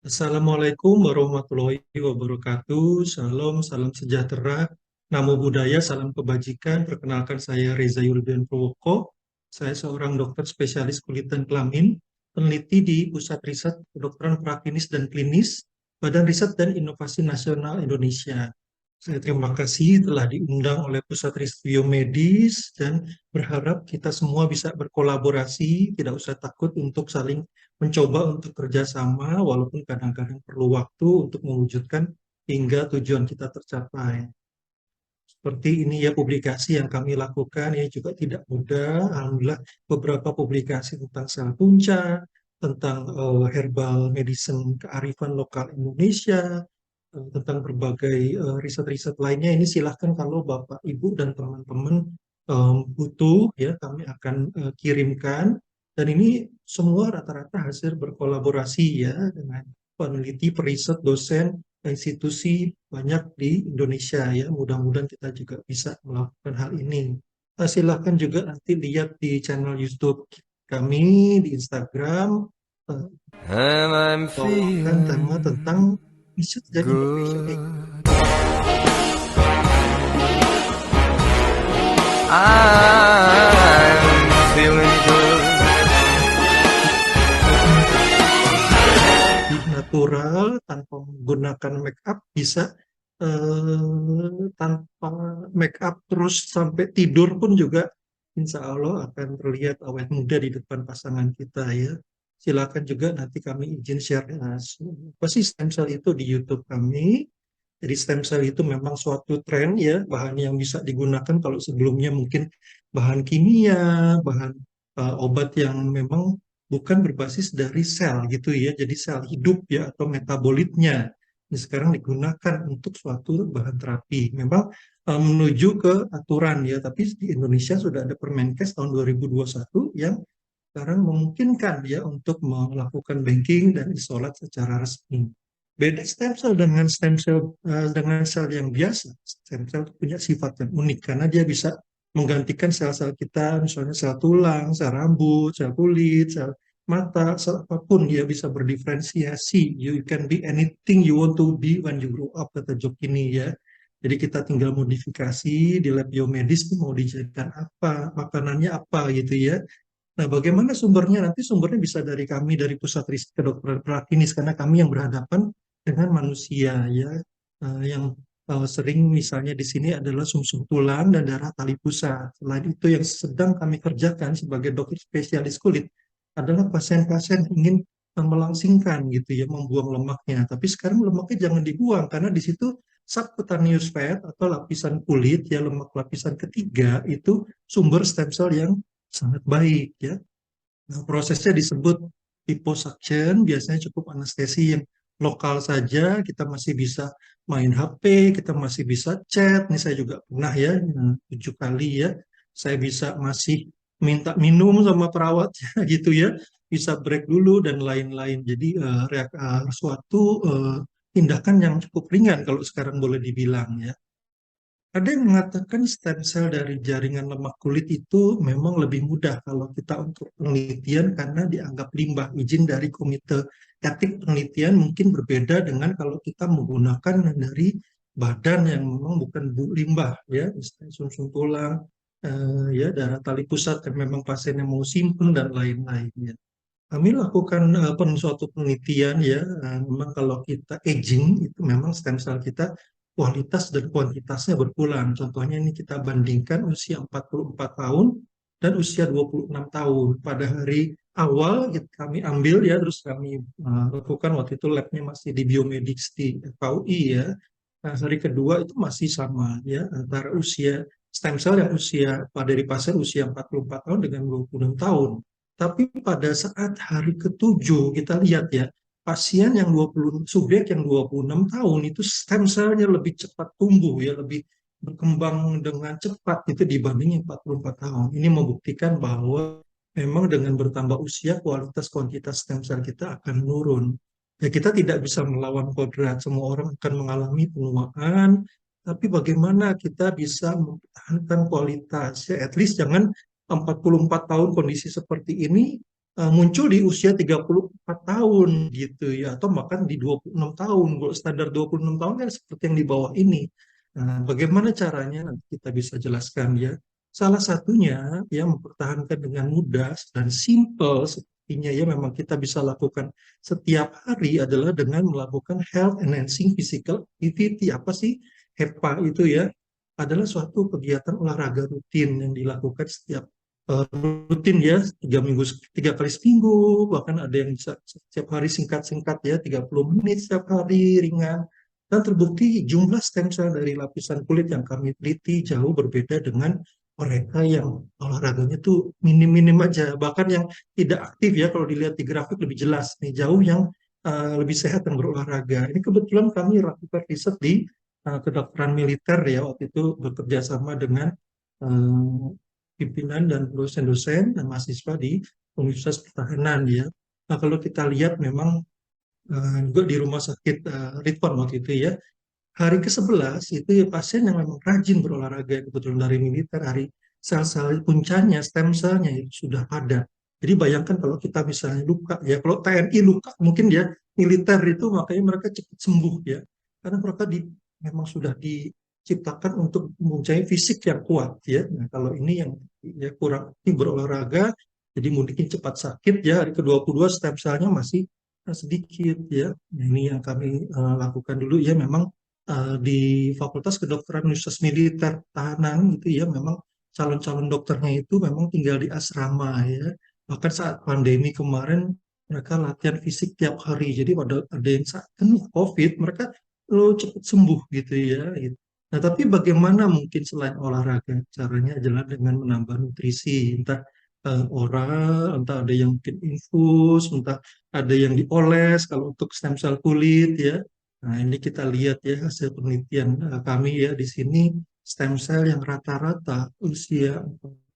Assalamualaikum warahmatullahi wabarakatuh. Salam, salam sejahtera. Namo Buddhaya, salam kebajikan. Perkenalkan saya Reza Yulbian Purwoko. Saya seorang dokter spesialis kulit dan kelamin, peneliti di Pusat Riset Kedokteran Praklinis dan Klinis, Badan Riset dan Inovasi Nasional Indonesia. Saya terima kasih telah diundang oleh Pusat Riset Biomedis dan berharap kita semua bisa berkolaborasi, tidak usah takut untuk saling mencoba untuk kerjasama, walaupun kadang-kadang perlu waktu untuk mewujudkan hingga tujuan kita tercapai. Seperti ini ya publikasi yang kami lakukan ya juga tidak mudah. Alhamdulillah beberapa publikasi tentang sel punca, tentang herbal medicine kearifan lokal Indonesia, tentang berbagai riset-riset lainnya. Ini silahkan kalau Bapak, Ibu, dan teman-teman butuh ya kami akan kirimkan. Dan ini semua rata-rata hasil berkolaborasi ya dengan peneliti, periset, dosen, institusi banyak di Indonesia ya. Mudah-mudahan kita juga bisa melakukan hal ini. Silakan juga nanti lihat di channel YouTube kami, di Instagram, eh, And I'm bawakan tema tentang feeling research dan innovation good. I'm feeling good. natural tanpa menggunakan make up bisa tanpa make up terus sampai tidur pun juga insya Allah akan terlihat awet muda di depan pasangan kita ya. Silakan juga nanti kami izin share apa sih stem cell itu di YouTube kami. Jadi stem cell itu memang suatu tren ya, bahan yang bisa digunakan kalau sebelumnya mungkin bahan kimia, bahan obat yang memang bukan berbasis dari sel gitu ya, jadi sel hidup ya atau metabolitnya. Ini sekarang digunakan untuk suatu bahan terapi. Memang menuju ke aturan ya, tapi di Indonesia sudah ada Permenkes tahun 2021 yang sekarang memungkinkan ya untuk melakukan banking dan isolat secara resmi. Beda stem cell dengan stem cell dengan sel yang biasa. Stem cell punya sifat yang unik karena dia bisa menggantikan sel-sel kita, misalnya sel tulang, sel rambut, sel kulit, sel mata, sel apapun dia bisa berdiferensiasi. You can be anything you want to be when you grow up, kata Jok ini ya. Jadi kita tinggal modifikasi di lab biomedis mau dijadikan apa, makanannya apa gitu ya. Nah, bagaimana sumbernya? Nanti sumbernya bisa dari kami, dari Pusat Riset Kedokteran Praklinis, karena kami yang berhadapan dengan manusia, ya. Yang sering misalnya di sini adalah sumsum tulang dan darah tali pusat. Selain itu, yang sedang kami kerjakan sebagai dokter spesialis kulit adalah pasien-pasien ingin melangsingkan gitu ya, membuang lemaknya. Tapi sekarang lemaknya jangan dibuang, karena di situ subcutaneous fat atau lapisan kulit, ya lemak lapisan ketiga, itu sumber stem cell yang sangat baik ya. Nah, prosesnya disebut liposuction, biasanya cukup anestesi yang lokal saja, kita masih bisa main HP, kita masih bisa chat, ini saya juga pernah ya, 7 kali ya, saya bisa masih minta minum sama perawatnya gitu ya, bisa break dulu dan lain-lain. Jadi suatu tindakan yang cukup ringan kalau sekarang boleh dibilang ya. Ada yang mengatakan stem cell dari jaringan lemak kulit itu memang lebih mudah kalau kita untuk penelitian karena dianggap limbah. Izin dari Komite Etik Penelitian mungkin berbeda dengan kalau kita menggunakan dari badan yang memang bukan limbah ya, misalnya sumsum tulang, ya darah tali pusat yang memang pasien yang mau simpen dan lain-lain ya. Kami lakukan suatu penelitian ya, memang kalau kita aging itu memang stem cell kita kualitas dan kuantitasnya berkurang. Contohnya ini kita bandingkan usia 44 tahun dan usia 26 tahun. Pada hari awal kami ambil ya, terus kami lakukan waktu itu labnya masih di Biomedics di FKUI ya. Nah, hari kedua itu masih sama ya, antara usia stem cell yang usia dari pasien usia 44 tahun dengan 26 tahun. Tapi pada saat hari ketujuh kita lihat ya, pasien yang 20 subjek yang 26 tahun itu stem cell-nya lebih cepat tumbuh ya, lebih berkembang dengan cepat itu dibanding yang 44 tahun. Ini membuktikan bahwa memang dengan bertambah usia kualitas kuantitas stem cell kita akan menurun. Ya kita tidak bisa melawan kodrat, semua orang akan mengalami penuaan, tapi bagaimana kita bisa mempertahankan kualitas ya, at least jangan 44 tahun kondisi seperti ini muncul di usia 34 tahun gitu ya, atau bahkan di 26 tahun. Kalau standar 26 tahun kan seperti yang di bawah ini. Nah, bagaimana caranya nanti kita bisa jelaskan ya. Salah satunya ya mempertahankan dengan mudah dan simple sepertinya ya memang kita bisa lakukan setiap hari adalah dengan melakukan health enhancing physical activity. Apa sih HEPA itu ya? Adalah suatu kegiatan olahraga rutin yang dilakukan rutin ya 3 kali seminggu, bahkan ada yang bisa setiap hari singkat-singkat ya 30 menit setiap hari ringan. Dan terbukti jumlah stem cell dari lapisan kulit yang kami teliti jauh berbeda dengan mereka yang olahraganya tuh minim-minim aja, bahkan yang tidak aktif ya. Kalau dilihat di grafik lebih jelas nih, jauh yang lebih sehat yang berolahraga. Ini kebetulan kami lakukan riset di kedokteran militer ya, waktu itu bekerja sama dengan eh, pimpinan dan dosen-dosen dan mahasiswa di Universitas Pertahanan ya. Nah, kalau kita lihat memang juga di rumah sakit Ridwan waktu itu ya, hari ke-11 itu ya pasien yang memang rajin berolahraga kebetulan dari militer, hari sel-sel puncanya, stem cell-nya itu sudah padat. Jadi bayangkan kalau kita misalnya luka ya, kalau TNI luka mungkin ya, militer itu makanya mereka cepat sembuh ya. Karena mereka memang sudah diciptakan untuk mempunyai fisik yang kuat ya. Nah, kalau ini yang ya kurang aktif berolahraga, jadi mungkin cepat sakit ya, hari ke-22 stem cell-nya masih sedikit ya. Nah, ini yang kami lakukan dulu ya, memang di Fakultas Kedokteran Universitas Militer Tahanan gitu ya, memang calon-calon dokternya itu memang tinggal di asrama ya. Bahkan saat pandemi kemarin mereka latihan fisik tiap hari. Jadi ada yang saat kena COVID mereka cepat sembuh gitu ya. Gitu. Nah, tapi bagaimana mungkin selain olahraga? Caranya adalah dengan menambah nutrisi, entah oral, entah ada yang mungkin infus, entah ada yang dioles kalau untuk stem cell kulit ya. Nah, ini kita lihat ya hasil penelitian kami ya di sini, stem cell yang rata-rata usia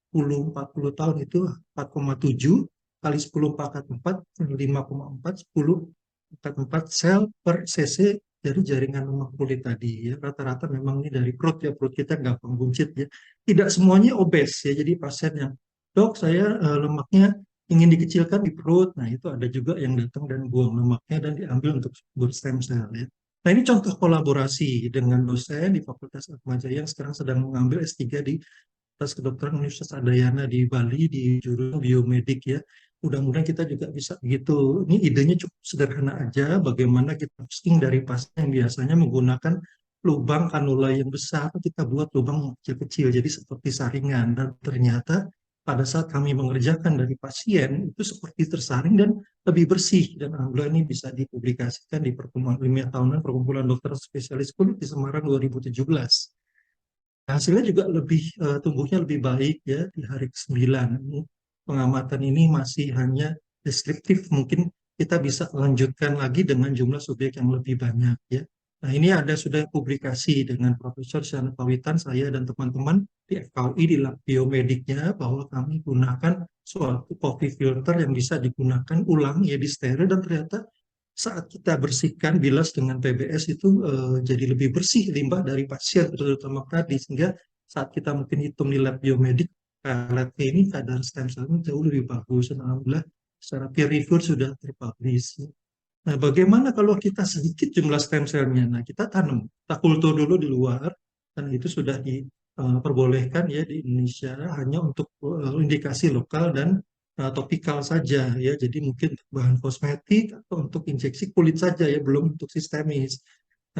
40 tahun itu 4,7 kali 10 pangkat 4, 5,4, 10 pangkat 4 sel per cc dari jaringan lemak kulit tadi ya. Rata-rata memang ini dari perut ya, perut kita gampang buncit ya. Tidak semuanya obes ya, jadi pasien yang dok saya lemaknya ingin dikecilkan di perut, nah itu ada juga yang datang dan buang lemaknya dan diambil untuk stem cell ya. Nah, ini contoh kolaborasi dengan dosen di Fakultas Atmajaya yang sekarang sedang mengambil S3 di Fakultas Kedokteran Universitas Adayana di Bali di jurusan biomedik ya. Mudah-mudahan kita juga bisa begitu. Ini idenya cukup sederhana aja, bagaimana kita posting dari pasien yang biasanya menggunakan lubang kanula yang besar, kita buat lubang yang kecil-kecil, jadi seperti saringan. Dan ternyata pada saat kami mengerjakan dari pasien, itu seperti tersaring dan lebih bersih. Dan alhamdulillah ini bisa dipublikasikan di pertemuan ilmiah tahunan Perkumpulan Dokter Spesialis Kulit di Semarang 2017. Hasilnya juga tumbuhnya lebih baik ya di hari ke-9. Pengamatan ini masih hanya deskriptif, mungkin kita bisa lanjutkan lagi dengan jumlah subjek yang lebih banyak ya. Nah, ini ada sudah publikasi dengan Profesor Syana Pawitan, saya dan teman-teman di FKUI di lab biomediknya, bahwa kami gunakan suatu coffee filter yang bisa digunakan ulang ya di steril, dan ternyata saat kita bersihkan bilas dengan PBS itu jadi lebih bersih limbah dari pasien terutama tadi, sehingga saat kita mungkin hitung di lab biomedik lab ini kadar stem cell-nya jauh lebih bagus, dan alhamdulillah secara peer review sudah terpublish. Nah, bagaimana kalau kita sedikit jumlah stem cell-nya? Nah, kita tanam, kita kultur dulu di luar, dan itu sudah diperbolehkan ya di Indonesia hanya untuk indikasi lokal dan topikal saja ya. Jadi mungkin bahan kosmetik atau untuk injeksi kulit saja ya, belum untuk sistemis.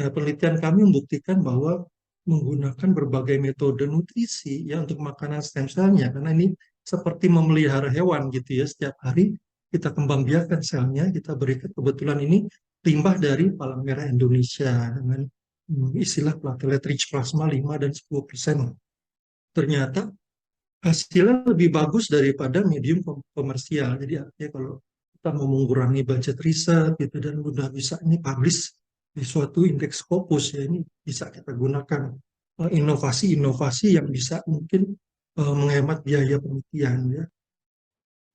Nah, penelitian kami membuktikan bahwa menggunakan berbagai metode nutrisi ya untuk makanan stem cell-nya, karena ini seperti memelihara hewan gitu ya, setiap hari kita kembang biakan selnya, kita berikan, kebetulan ini limbah dari Palang Merah Indonesia dengan istilah platelet rich plasma 5 dan 10%. Ternyata hasilnya lebih bagus daripada medium komersial. Jadi artinya kalau kita mau mengurangi budget riset gitu dan sudah bisa ini publish di suatu indeks Scopus ya, ini bisa kita gunakan inovasi-inovasi yang bisa mungkin menghemat biaya penelitian ya.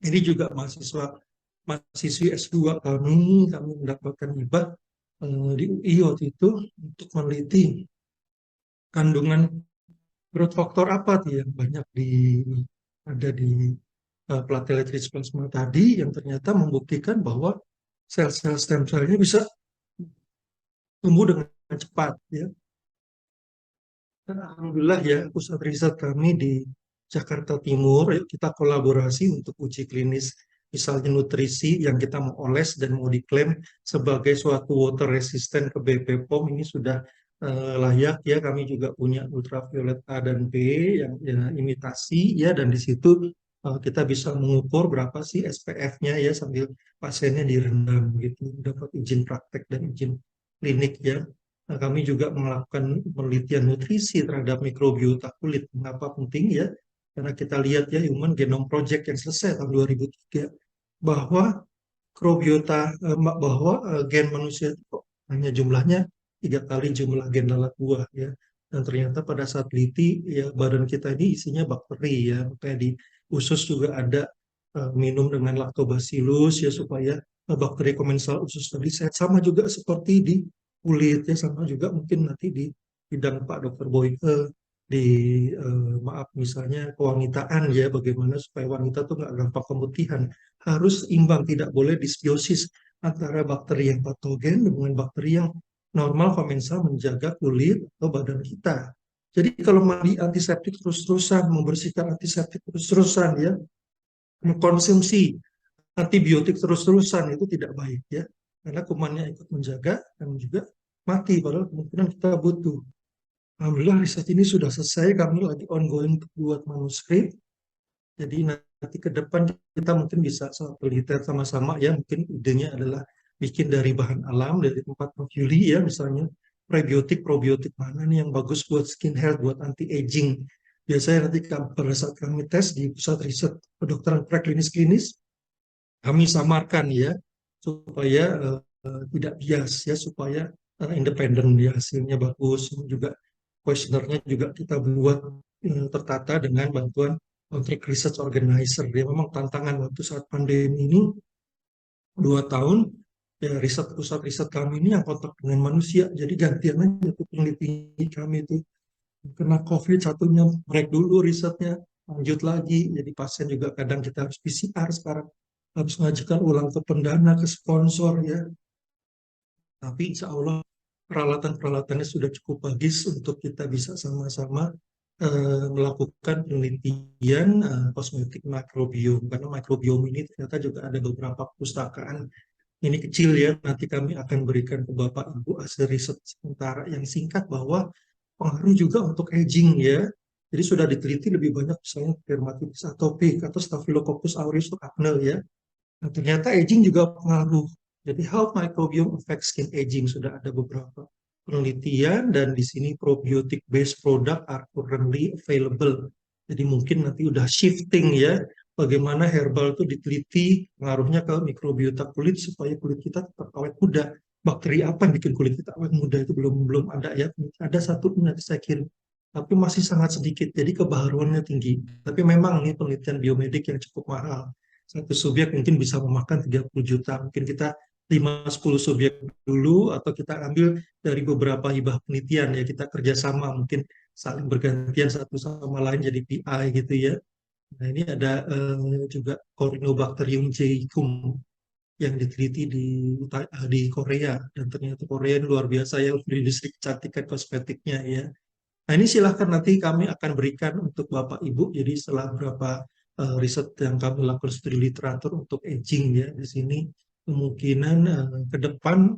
Ini juga mahasiswi S2 kami mendapatkan hibah di UI waktu itu untuk meneliti kandungan growth factor apa tuh yang banyak ada di platelet rich plasma tadi yang ternyata membuktikan bahwa sel-sel stem cell-nya bisa tumbuh dengan cepat ya. Dan alhamdulillah ya pusat riset kami di Jakarta Timur, yuk kita kolaborasi untuk uji klinis misalnya nutrisi yang kita mau oles dan mau diklaim sebagai suatu water resistant ke BPOM ini sudah layak ya. Kami juga punya ultraviolet A dan B yang ya, imitasi ya, dan di situ kita bisa mengukur berapa sih SPF-nya ya sambil pasiennya direndam gitu, dapat izin praktek dan izin klinik ya. Nah, kami juga melakukan penelitian nutrisi terhadap mikrobiota kulit. Mengapa penting ya? Karena kita lihat ya Human Genome Project yang selesai tahun 2003 bahwa gen manusia itu hanya jumlahnya 3 kali jumlah gen lalat buah ya. Dan ternyata pada saat teliti ya badan kita ini isinya bakteri ya. Makanya di usus juga ada minum dengan lactobacillus ya supaya bakteri komensal usus tadi sehat, sama juga seperti di kulit ya, sama juga mungkin nanti di bidang Pak Dokter Boyke di maaf misalnya kewanitaan ya, bagaimana supaya wanita tuh nggak gampang kemutihan, harus imbang, tidak boleh disbiosis antara bakteri yang patogen dengan bakteri yang normal komensal menjaga kulit atau badan kita. Jadi kalau mandi antiseptik terus-terusan, membersihkan antiseptik terus-terusan ya, mengkonsumsi antibiotik terus-terusan itu tidak baik ya, karena kumannya ikut menjaga dan juga mati padahal kemungkinan kita butuh. Alhamdulillah riset ini sudah selesai, kami lagi ongoing untuk buat manuskrip. Jadi nanti ke depan kita mungkin bisa penelitian sama-sama ya, mungkin idenya adalah bikin dari bahan alam, dari tempat Yuli ya, misalnya prebiotik, probiotik mana nih yang bagus buat skin health, buat anti-aging. Biasanya nanti pada saat kami tes di pusat riset kedokteran preklinis-klinis, kami samarkan ya, supaya tidak bias ya, supaya independen ya, hasilnya bagus. Juga kuesionernya juga kita buat tertata dengan bantuan Contract Research Organizer. Dia memang tantangan waktu saat pandemi ini 2 tahun ya, pusat riset kami ini yang kontak dengan manusia, jadi gantian aja tuh peneliti kami itu kena COVID, satunya break dulu risetnya, lanjut lagi. Jadi pasien juga kadang kita harus PCR sekarang, harus mengajukan ulang ke pendana, ke sponsor ya. Tapi insya Allah peralatan-peralatannya sudah cukup bagus untuk kita bisa sama-sama melakukan penelitian kosmetik mikrobiom. Karena mikrobiom ini ternyata juga ada beberapa pustakaan. Ini kecil ya, nanti kami akan berikan ke Bapak Ibu hasil riset sementara yang singkat bahwa pengaruh juga untuk aging ya. Jadi sudah diteliti lebih banyak misalnya dermatitis atopik atau Staphylococcus aureus untuk acne ya. Nah, ternyata aging juga pengaruh. Jadi health microbiome affect skin aging, sudah ada beberapa penelitian dan di sini probiotic based product are currently available. Jadi mungkin nanti udah shifting ya, bagaimana herbal itu diteliti pengaruhnya ke mikrobiota kulit supaya kulit kita tetap awet muda. Bakteri apa yang bikin kulit kita awet muda itu belum ada ya. Ada satu nanti saya kirim, tapi masih sangat sedikit. Jadi kebaharuannya tinggi. Tapi memang ini penelitian biomedik yang cukup mahal. Satu subjek mungkin bisa memakan 30 juta. Mungkin kita 5-10 subjek dulu, atau kita ambil dari beberapa hibah penelitian ya, kita kerjasama mungkin saling bergantian satu sama lain jadi PI gitu ya. Nah ini ada juga Corynebacterium jaicum yang diteliti di Korea, dan ternyata Korea ini luar biasa ya untuk industri kecantikan kosmetiknya ya. Nah ini silahkan nanti kami akan berikan untuk Bapak Ibu, jadi setelah berapa riset yang kami lakukan studi literatur untuk aging ya, di sini kemungkinan ke depan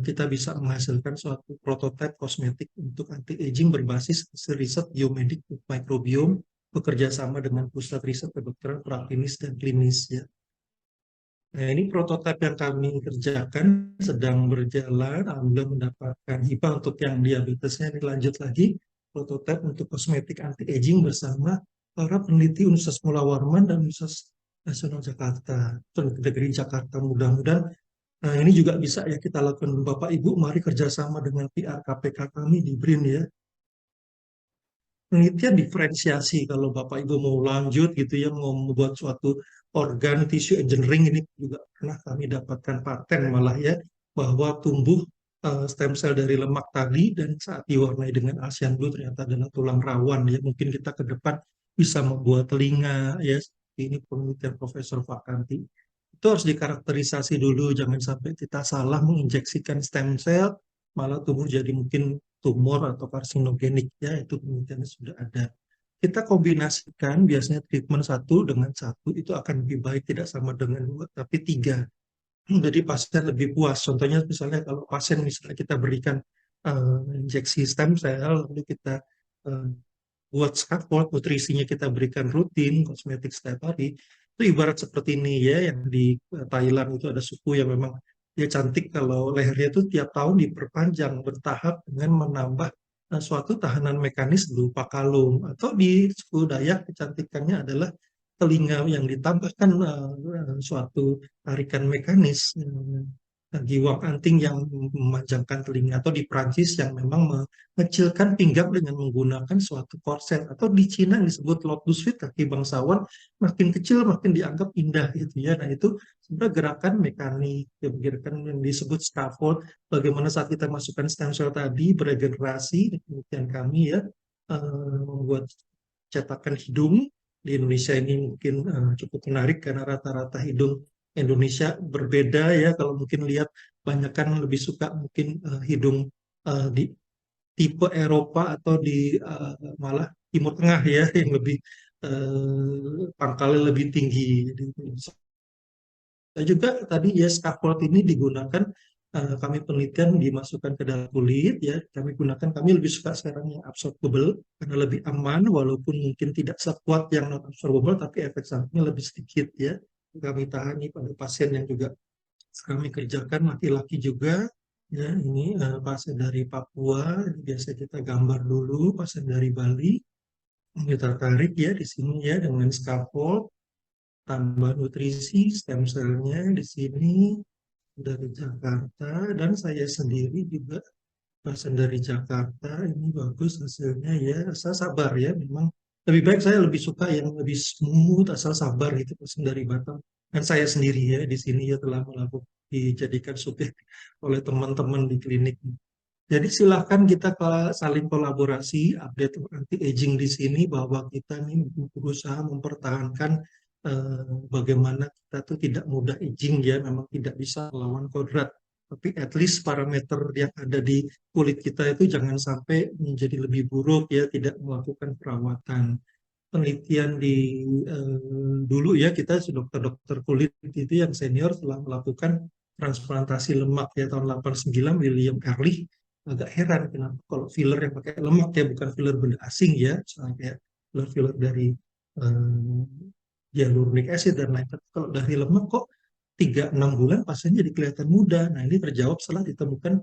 kita bisa menghasilkan suatu prototipe kosmetik untuk anti-aging berbasis hasil riset biomedik mikrobiom bekerja sama dengan pusat riset kedokteran praklinis dan klinis ya. Nah ini prototipe yang kami kerjakan sedang berjalan, alhamdulillah mendapatkan hibah untuk yang diabetesnya. Ini lanjut lagi prototipe untuk kosmetik anti-aging bersama para peneliti Universitas Mula Warman dan Universitas Nasional Jakarta, Negeri Jakarta. Mudah-mudahan nah ini juga bisa ya kita lakukan. Bapak Ibu mari kerjasama dengan PR KPK kami di BRIN ya. Penelitian diferensiasi, kalau Bapak Ibu mau lanjut gitu ya, mau membuat suatu organ tissue engineering, ini juga pernah kami dapatkan paten malah ya, bahwa tumbuh stem cell dari lemak tadi dan saat diwarnai dengan Asian Blue ternyata adalah tulang rawan ya. Mungkin kita ke depan bisa membuat telinga ya, seperti ini penelitian Profesor Fakanti, itu harus dikarakterisasi dulu, jangan sampai kita salah menginjeksikan stem cell, malah tumbuh jadi mungkin tumor atau karsinogenik ya, itu penelitiannya sudah ada. Kita kombinasikan biasanya treatment satu dengan satu itu akan lebih baik, tidak sama dengan dua, tapi tiga. Jadi pasien lebih puas. Contohnya misalnya kalau pasien misalnya kita berikan injeksi stem cell, lalu kita eh, buat scaffold, nutrisinya kita berikan rutin, kosmetik setiap hari, itu ibarat seperti ini ya, yang di Thailand itu ada suku yang memang dia cantik kalau lehernya itu tiap tahun diperpanjang bertahap dengan menambah suatu tahanan mekanis berupa kalung. Atau di suku Dayak kecantikannya adalah telinga yang ditambahkan suatu tarikan mekanis, giwang anting yang memanjangkan telinga, atau di Prancis yang memang mengecilkan pinggang dengan menggunakan suatu korset, atau di Cina yang disebut lotus feet, kaki bangsawan, makin kecil makin dianggap indah gitu ya. Nah itu sebenarnya gerakan mekanik, ya, gerakan yang disebut scaffold, bagaimana saat kita masukkan stem cell tadi beregenerasi, kemudian kami ya membuat cetakan hidung. Di Indonesia ini mungkin cukup menarik karena rata-rata hidung Indonesia berbeda ya. Kalau mungkin lihat banyak kan lebih suka mungkin hidung di tipe Eropa atau di malah Timur Tengah ya, yang lebih pangkalnya lebih tinggi. Jadi, dan juga tadi ya scaffold ini digunakan, kami penelitian dimasukkan ke dalam kulit ya, kami lebih suka sekarang yang absorbable karena lebih aman, walaupun mungkin tidak sekuat yang non absorbable tapi efek sampingnya lebih sedikit ya. Kami tahani pada pasien yang juga kami kerjakan laki-laki juga ya. Ini pasien dari Papua, ini biasa kita gambar dulu. Pasien dari Bali kita tarik ya di sini ya dengan scaffold, tambah nutrisi stem cell-nya di sini dari Jakarta, dan saya sendiri juga pasien dari Jakarta. Ini bagus hasilnya ya, asal sabar ya, memang lebih baik, saya lebih suka yang lebih smooth, asal sabar gitu. Pasien dari Batam dan saya sendiri ya di sini ya telah melakukan, dijadikan subjek oleh teman-teman di klinik. Jadi silahkan kita saling kolaborasi, update anti aging di sini, bahwa kita nih berusaha mempertahankan bagaimana kita tuh tidak mudah aging ya, memang tidak bisa melawan kodrat, tapi at least parameter yang ada di kulit kita itu jangan sampai menjadi lebih buruk ya, tidak melakukan perawatan. Penelitian di dulu ya, kita dokter-dokter kulit itu yang senior telah melakukan transplantasi lemak ya tahun 89, William Ehrlich. Agak heran kenapa kalau filler yang pakai lemak ya, bukan filler benda asing ya, misalnya kayak filler dari eh, hyaluronic acid dan lain, tapi kalau dari lemak kok 3-6 bulan pasiennya jadi kelihatan muda. Nah ini terjawab setelah ditemukan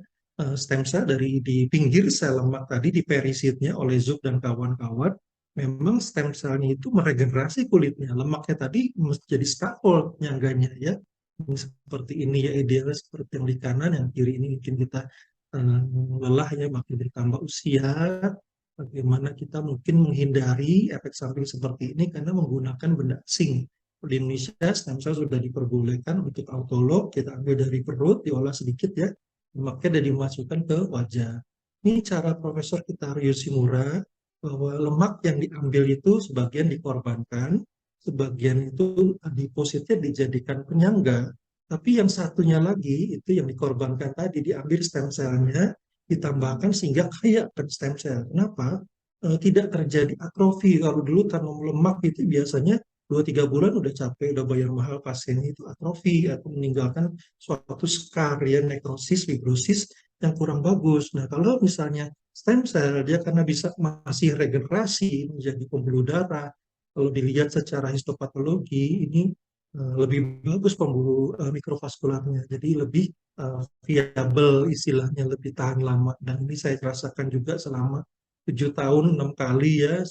stem cell dari di pinggir sel lemak tadi di perisitnya oleh Zuk dan kawan-kawan. Memang stem cell-nya itu meregenerasi kulitnya. Lemaknya tadi menjadi scaffold nyangganya ya. Ini seperti ini ya, idealnya seperti yang di kanan, yang kiri ini mungkin kita lelah ya, makin bertambah usia. Bagaimana kita mungkin menghindari efek samping seperti ini karena menggunakan benda asing. Di Indonesia stem cell sudah diperbolehkan untuk autolog, kita ambil dari perut, diolah sedikit ya, lemaknya dan dimasukkan ke wajah. Ini cara Profesor Kitario Shimura, bahwa lemak yang diambil itu sebagian dikorbankan, sebagian itu depositnya dijadikan penyangga, tapi yang satunya lagi itu yang dikorbankan tadi, diambil stem cell-nya, ditambahkan sehingga kaya kan stem cell. Kenapa? Tidak terjadi atrofi. Kalau dulu tanam lemak itu biasanya 2-3 bulan udah capek, udah bayar mahal, pasiennya itu atrofi atau meninggalkan suatu scar ya, nekrosis, fibrosis yang kurang bagus. Nah kalau misalnya stem cell, dia karena bisa masih regenerasi menjadi pembuluh darah, kalau dilihat secara histopatologi ini lebih bagus pembuluh mikrovaskularnya, jadi lebih viable istilahnya, lebih tahan lama. Dan ini saya rasakan juga selama 7 tahun 6 kali ya,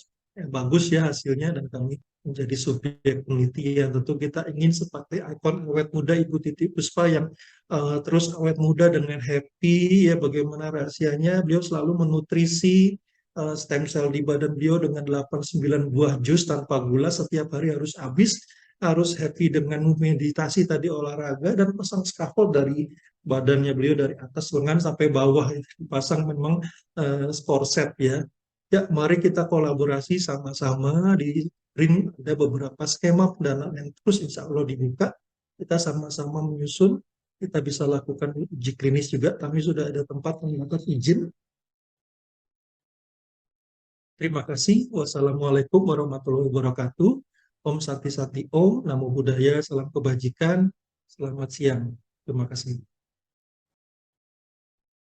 bagus ya hasilnya, dan kami menjadi subjek penelitian. Tentu kita ingin seperti ikon awet muda Ibu Titi Puspa yang terus awet muda dengan happy ya. Bagaimana rahasianya? Beliau selalu menutrisi stem cell di badan beliau dengan 8-9 buah jus tanpa gula setiap hari, harus habis, harus happy dengan meditasi tadi, olahraga, dan pasang scaffold dari badannya beliau dari atas lengan sampai bawah itu dipasang, memang korset ya. Ya, mari kita kolaborasi sama-sama. Di BRIN ada beberapa skema pendanaan yang terus insya Allah dibuka. Kita sama-sama menyusun, kita bisa lakukan uji klinis juga. Kami sudah ada tempat yang dapat izin. Terima kasih. Wassalamualaikum warahmatullahi wabarakatuh. Om Santi Santi Om, Namo Buddhaya, salam kebajikan. Selamat siang. Terima kasih.